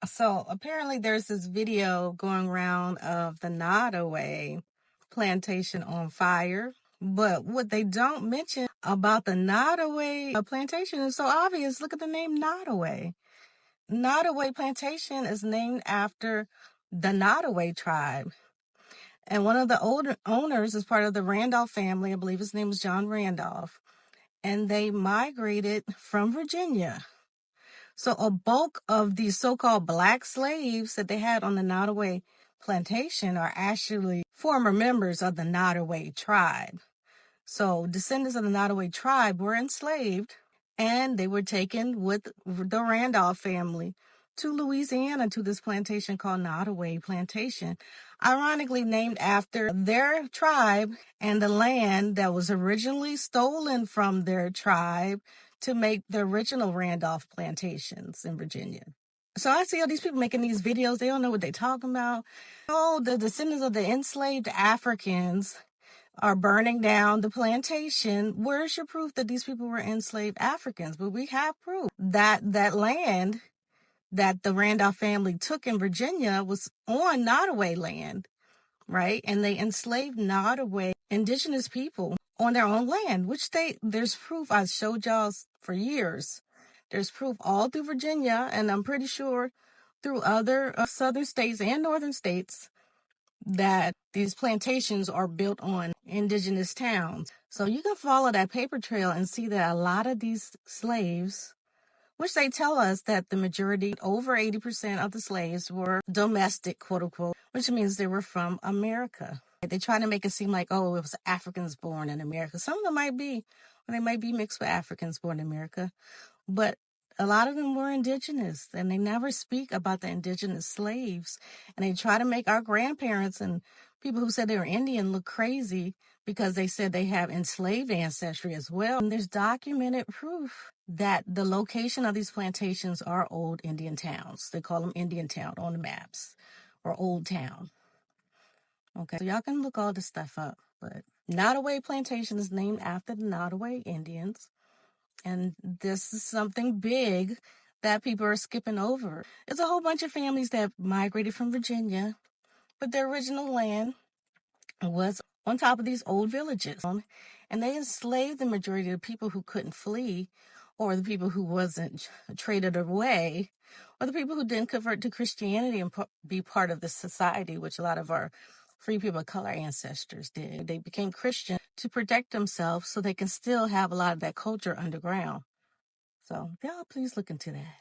So apparently there's this video going around of the Nottoway plantation on fire. But what they don't mention about the Nottoway plantation is so obvious. Look at the name Nottoway. Nottoway plantation is named after the Nottoway tribe. And one of the older owners is part of the Randolph family. I believe his name was John Randolph. And they migrated from Virginia. So a bulk of these so-called black slaves that they had on the Nottoway plantation are actually former members of the Nottoway tribe. So descendants of the Nottoway tribe were enslaved, and they were taken with the Randolph family to Louisiana to this plantation called Nottoway Plantation, ironically named after their tribe and the land that was originally stolen from their tribe to make the original Randolph plantations in Virginia. So I see all these people making these videos. They don't know what they're talking about. Oh, the descendants of the enslaved Africans are burning down the plantation. Where's your proof that these people were enslaved Africans? But we have proof that that land that the Randolph family took in Virginia was on Nottoway land, right? And they enslaved Nottoway indigenous people on their own land, which there's proof. I showed y'all for years. There's proof all through Virginia, and I'm pretty sure through other southern states and northern states that these plantations are built on indigenous towns. So you can follow that paper trail and see that a lot of these slaves, which they tell us that the majority, over 80% of the slaves were domestic, quote unquote, which means they were from America. They try to make it seem like, oh, it was Africans born in America. Some of them might be, or they might be mixed with Africans born in America. But a lot of them were indigenous, and they never speak about the indigenous slaves. And they try to make our grandparents and people who said they were Indian look crazy because they said they have enslaved ancestry as well. And there's documented proof that the location of these plantations are old Indian towns. They call them Indian Town on the maps, or Old Town. Okay, so y'all can look all this stuff up. But Nottoway Plantation is named after the Nottoway Indians. And this is something big that people are skipping over. It's a whole bunch of families that migrated from Virginia, but their original land was on top of these old villages. And they enslaved the majority of the people who couldn't flee, or the people who wasn't traded away, or the people who didn't convert to Christianity and be part of the society, which a lot of our free people of color ancestors did. They became Christian to protect themselves so they can still have a lot of that culture underground. So y'all please look into that.